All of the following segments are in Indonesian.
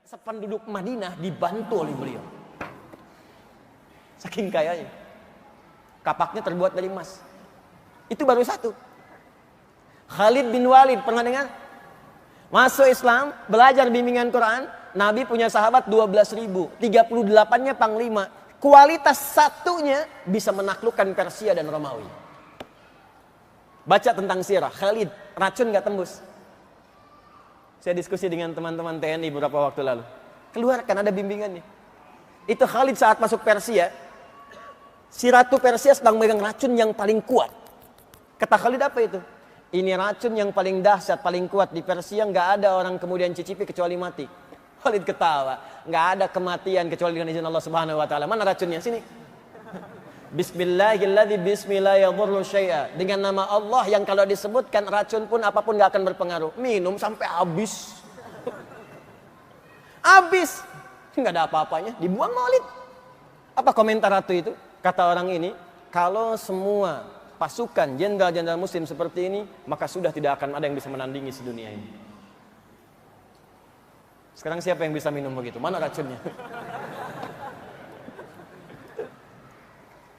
Sependuduk Madinah dibantu oleh beliau. Saking kayanya. Kapaknya terbuat dari emas. Itu baru satu. Khalid bin Walid, pernah dengar? Masuk Islam, belajar bimbingan Quran. Nabi punya sahabat 12.000, 38-nya panglima. Kualitas satunya bisa menaklukkan Persia dan Romawi. Baca tentang sirah, Khalid, racun gak tembus. Saya diskusi dengan teman-teman TNI beberapa waktu lalu. Keluarkan, ada bimbingannya. Itu Khalid saat masuk Persia, si Ratu Persia sedang megang racun yang paling kuat. Kata Khalid, apa itu? Ini racun yang paling dahsyat, paling kuat di Persia, nggak ada orang kemudian cicipi kecuali mati. Khalid ketawa, nggak ada kematian kecuali dengan izin Allah Subhanahu Wa Taala. Mana racunnya? Sini. Bismillahirrahmanirrahim. Bismillahirrahmanirrahim. Dengan nama Allah yang kalau disebutkan racun pun apapun nggak akan berpengaruh. Minum sampai habis. Habis. Nggak ada apa-apanya. Dibuang Khalid. Apa komentar ratu itu? Kata orang ini, kalau semua pasukan jenderal-jenderal muslim seperti ini, maka sudah tidak akan ada yang bisa menandingi sedunia ini. Sekarang siapa yang bisa minum begitu? Mana racunnya?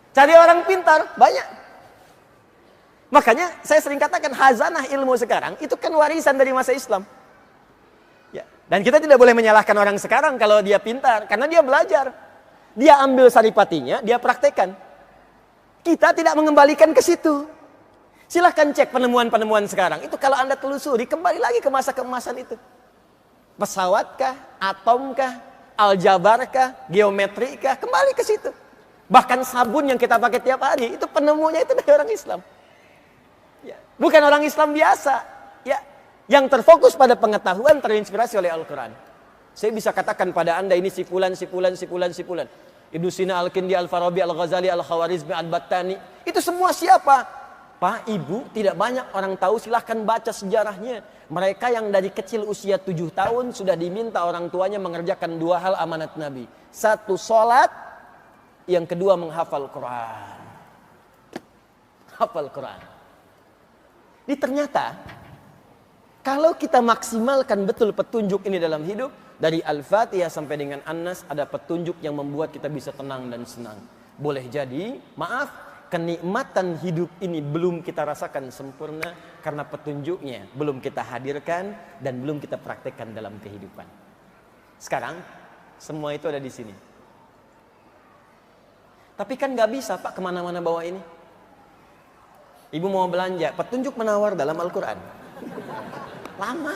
Cari orang pintar, banyak. Makanya saya sering katakan khazanah ilmu sekarang itu kan warisan dari masa Islam. Ya. Dan kita tidak boleh menyalahkan orang sekarang kalau dia pintar, karena dia belajar. Dia ambil saripatinya, dia praktekkan. Kita tidak mengembalikan ke situ. Silahkan cek penemuan-penemuan sekarang. Itu kalau Anda telusuri, kembali lagi ke masa keemasan itu. Pesawatkah, atomkah, aljabarkah, geometrikah, kembali ke situ. Bahkan sabun yang kita pakai tiap hari, itu penemunya itu dari orang Islam. Ya. Bukan orang Islam biasa. Ya. Yang terfokus pada pengetahuan, terinspirasi oleh Al-Quran. Saya bisa katakan pada Anda ini sipulan. Ibnu Sina, Al-Kindi, Al-Farabi, Al-Ghazali, Al-Khawarizmi, Al-Battani. Itu semua siapa? Pak, Ibu, tidak banyak orang tahu, silahkan baca sejarahnya. Mereka yang dari kecil usia 7 tahun sudah diminta orang tuanya mengerjakan 2 hal amanat Nabi. 1, sholat. Yang kedua, menghafal Quran. Hafal Quran. Ini ternyata, kalau kita maksimalkan betul petunjuk ini dalam hidup, dari Al-Fatihah sampai dengan An-Nas ada petunjuk yang membuat kita bisa tenang dan senang. Boleh jadi, maaf, kenikmatan hidup ini belum kita rasakan sempurna karena petunjuknya belum kita hadirkan dan belum kita praktekkan dalam kehidupan. Sekarang, semua itu ada di sini. Tapi kan gak bisa Pak kemana-mana bawa ini. Ibu mau belanja, petunjuk menawar dalam Al-Quran. Lama.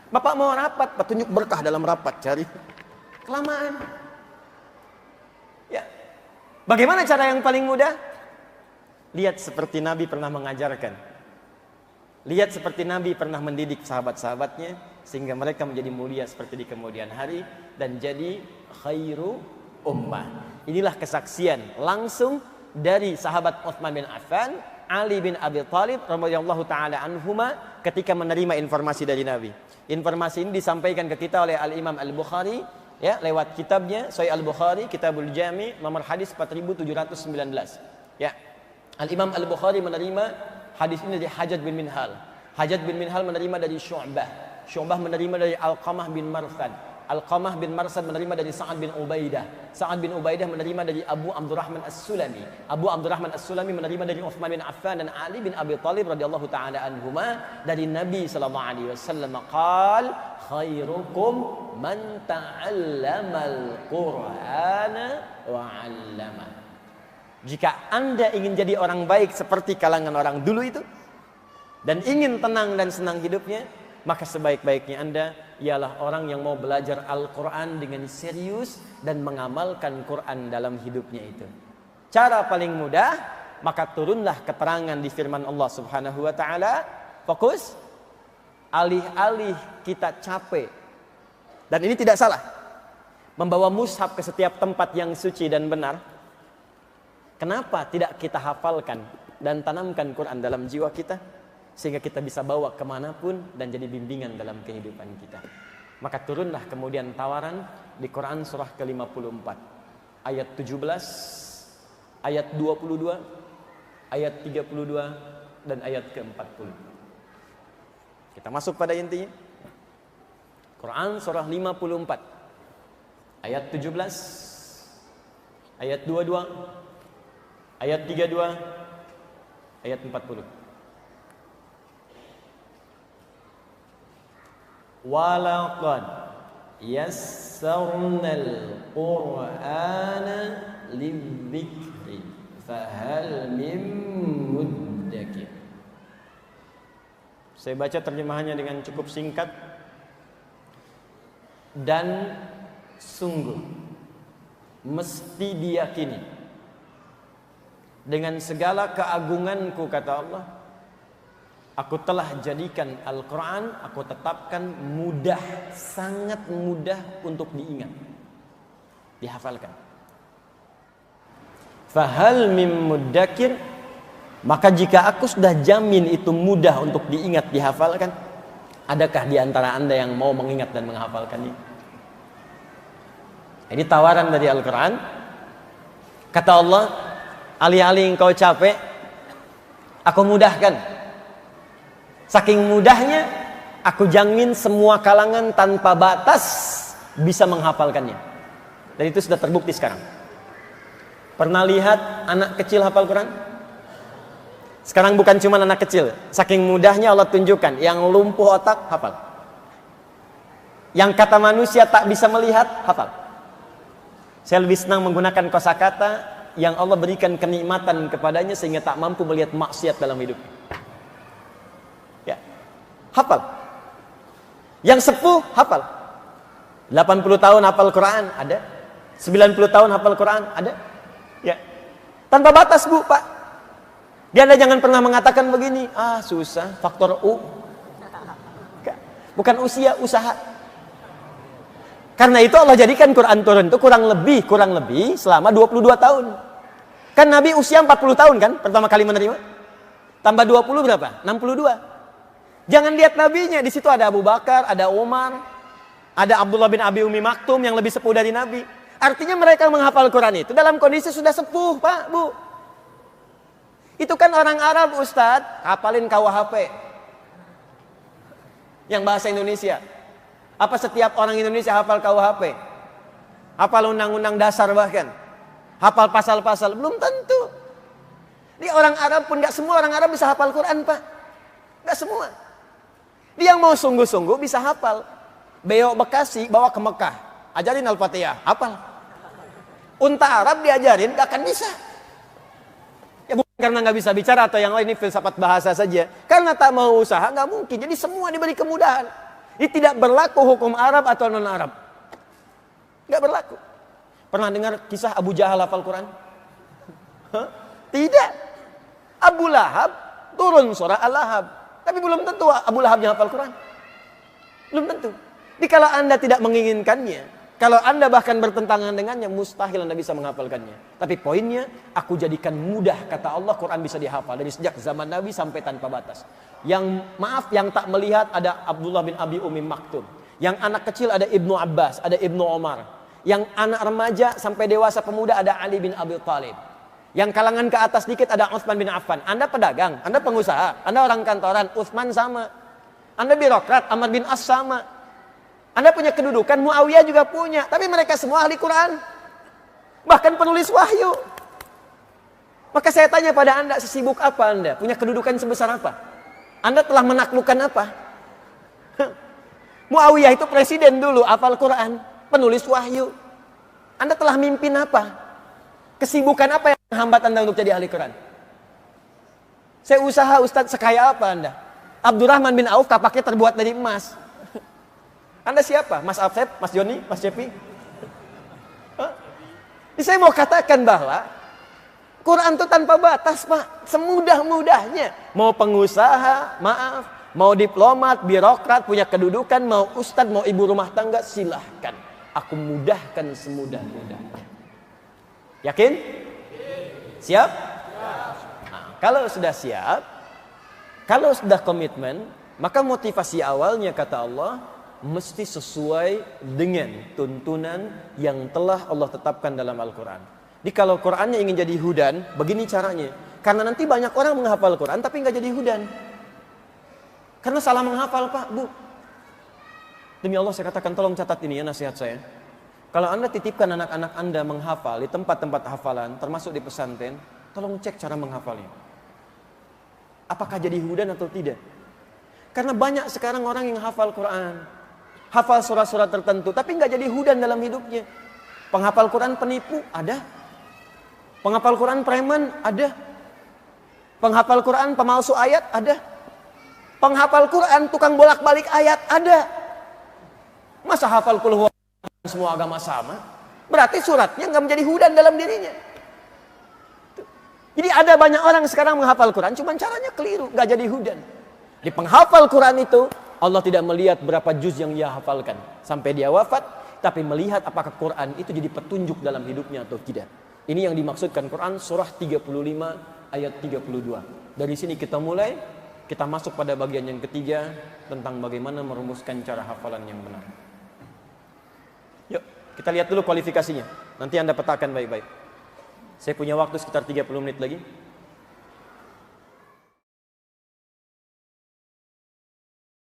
Bapak mau rapat, petunjuk berkah dalam rapat, cari. Kelamaan. Ya. Bagaimana cara yang paling mudah? Lihat seperti Nabi pernah mengajarkan. Lihat seperti Nabi pernah mendidik sahabat-sahabatnya sehingga mereka menjadi mulia seperti di kemudian hari dan jadi khairu ummah. Inilah kesaksian langsung dari sahabat Utsman bin Affan, Ali bin Abi Thalib radhiyallahu taala anhuma ketika menerima informasi dari Nabi. Informasi ini disampaikan ke kita oleh Al-Imam Al-Bukhari ya, lewat kitabnya Sahih Al-Bukhari, Kitabul Jami, nomor hadis 4719. Ya. Al-Imam Al-Bukhari menerima hadis ini dari Hajjaj bin Minhal. Hajjaj bin Minhal menerima dari Syu'bah. Syu'bah menerima dari Alqamah bin Marsad. Alqamah bin Marsad menerima dari Sa'ad bin Ubaidah. Sa'ad bin Ubaidah menerima dari Abu Abdurrahman As-Sulami. Abu Abdurrahman As-Sulami menerima dari Utsman bin Affan dan Ali bin Abi Thalib radhiyallahu taala anhuma dari Nabi sallallahu alaihi wasallam qaal khairukum man ta'allamal Qur'ana wa 'allama. Jika Anda ingin jadi orang baik seperti kalangan orang dulu itu dan ingin tenang dan senang hidupnya, maka sebaik-baiknya Anda ialah orang yang mau belajar Al-Quran dengan serius dan mengamalkan Quran dalam hidupnya itu. Cara paling mudah, maka turunlah keterangan di firman Allah Subhanahu wa taala, fokus, alih-alih kita capek. Dan ini tidak salah. Membawa mushaf ke setiap tempat yang suci dan benar. Kenapa tidak kita hafalkan dan tanamkan Quran dalam jiwa kita? Sehingga kita bisa bawa kemanapun dan jadi bimbingan dalam kehidupan kita. Maka turunlah kemudian tawaran di Quran surah ke-54 ayat 17, ayat 22, ayat 32 dan ayat ke-40. Kita masuk pada intinya. Quran surah 54 ayat 17, ayat 22, ayat 32, ayat 40. Walaqad yassarnal Qur'ana lidzikri fahal mim muddakir. Saya baca terjemahannya dengan cukup singkat. Dan sungguh mesti diyakini dengan segala keagunganku, kata Allah, aku telah jadikan Al-Quran, aku tetapkan mudah, sangat mudah untuk diingat, dihafalkan. Fahal mim muddakir, maka jika aku sudah jamin itu mudah untuk diingat, dihafalkan, adakah di antara anda yang mau mengingat dan menghafalkannya? Ini tawaran dari Al-Quran. Kata Allah, alih-alih engkau capek, aku mudahkan. Saking mudahnya, aku jamin semua kalangan tanpa batas bisa menghafalkannya. Dan itu sudah terbukti sekarang. Pernah lihat anak kecil hafal Quran? Sekarang bukan cuma anak kecil. Saking mudahnya Allah tunjukkan, yang lumpuh otak hafal, yang kata manusia tak bisa melihat hafal. Saya lebih senang menggunakan kosakata yang Allah berikan kenikmatan kepadanya sehingga tak mampu melihat maksiat dalam hidupnya. Ya, hafal. Yang sepuh hafal. 80 tahun hafal Quran ada. 90 tahun hafal Quran ada. Ya, tanpa batas Bu, Pak. Dia Anda jangan pernah mengatakan begini, susah, faktor U. Bukan usia, usaha. Karena itu Allah jadikan Quran turun itu kurang lebih selama 22 tahun. Kan Nabi usia 40 tahun kan pertama kali menerima. Tambah 20 berapa? 62. Jangan lihat nabinya, di situ ada Abu Bakar, ada Umar, ada Abdullah bin Abi Umi Maktum yang lebih sepuh dari Nabi. Artinya mereka menghafal Quran itu dalam kondisi sudah sepuh, Pak, Bu. Itu kan orang Arab, Ustadz, hafalin KUHP. Yang bahasa Indonesia. Apa setiap orang Indonesia hafal KUHP? Hafal undang-undang dasar bahkan? Hafal pasal-pasal? Belum tentu. Ini orang Arab pun, gak semua orang Arab bisa hafal Quran, Pak. Gak semua. Dia yang mau sungguh-sungguh bisa hafal. Beo Bekasi bawa ke Mekah, ajarin Al-Fatihah, hafal. Unta Arab diajarin, gak akan bisa. Ya bukan karena gak bisa bicara atau yang lain, ini filsafat bahasa saja. Karena tak mau usaha, gak mungkin. Jadi semua diberi kemudahan. Ini tidak berlaku hukum Arab atau non-Arab. Nggak berlaku. Pernah dengar kisah Abu Jahal hafal Quran? Tidak. Abu Lahab turun surah Al-Lahab. Tapi belum tentu Abu Lahabnya hafal Quran. Belum tentu. Jadi kalau Anda tidak menginginkannya, kalau Anda bahkan bertentangan dengannya, mustahil Anda bisa menghafalkannya. Tapi poinnya, aku jadikan mudah, kata Allah, Quran bisa dihafal. Dari sejak zaman Nabi sampai tanpa batas. Yang tak melihat ada Abdullah bin Abi Umi Maktum. Yang anak kecil ada Ibnu Abbas, ada Ibnu Omar. Yang anak remaja sampai dewasa pemuda ada Ali bin Abi Thalib. Yang kalangan ke atas dikit ada Utsman bin Affan. Anda pedagang, Anda pengusaha, Anda orang kantoran, Utsman sama. Anda birokrat, Amr bin As sama. Anda punya kedudukan, Muawiyah juga punya. Tapi mereka semua ahli Quran. Bahkan penulis wahyu. Maka saya tanya pada Anda, sesibuk apa Anda? Punya kedudukan sebesar apa? Anda telah menaklukkan apa? Muawiyah itu presiden dulu, hafal Quran, penulis wahyu. Anda telah mimpin apa? Kesibukan apa yang menghambat Anda untuk jadi ahli Quran? Saya usaha, Ustadz, sekaya apa Anda? Abdurrahman bin Auf kapaknya terbuat dari emas. Anda siapa? Mas Afsep, Mas Joni, Mas Cepi? Saya mau katakan bahwa Quran itu tanpa batas, Pak. Semudah-mudahnya. Mau pengusaha, maaf. Mau diplomat, birokrat, punya kedudukan. Mau ustadz, mau ibu rumah tangga, silahkan. Aku mudahkan semudah-mudahnya. Yakin? Siap? Nah, kalau sudah siap, kalau sudah komitmen, maka motivasi awalnya, kata Allah, mesti sesuai dengan tuntunan yang telah Allah tetapkan dalam Al-Quran. Jadi kalau Qurannya ingin jadi hudan, begini caranya. Karena nanti banyak orang menghafal Quran tapi nggak jadi hudan. Karena salah menghafal, Pak, Bu. Demi Allah saya katakan, tolong catat ini ya nasihat saya. Kalau Anda titipkan anak-anak Anda menghafal di tempat-tempat hafalan, termasuk di pesantren, tolong cek cara menghafalnya. Apakah jadi hudan atau tidak? Karena banyak sekarang orang yang hafal Quran, hafal surat-surat tertentu, tapi nggak jadi hudan dalam hidupnya. Penghafal Quran penipu, ada. Penghafal Quran preman, ada. Penghafal Quran pemalsu ayat, ada. Penghafal Quran tukang bolak-balik ayat, ada. Masa hafal qul huwallahu semua agama sama? Berarti suratnya nggak menjadi hudan dalam dirinya. Jadi ada banyak orang sekarang menghafal Quran, cuman caranya keliru, nggak jadi hudan. Di penghafal Quran itu, Allah tidak melihat berapa juz yang ia hafalkan sampai dia wafat, tapi melihat apakah Quran itu jadi petunjuk dalam hidupnya atau tidak. Ini yang dimaksudkan Quran surah 35 ayat 32. Dari sini kita mulai, kita masuk pada bagian yang ketiga tentang bagaimana merumuskan cara hafalan yang benar. Yuk, kita lihat dulu kualifikasinya. Nanti Anda petakan baik-baik. Saya punya waktu sekitar 30 menit lagi.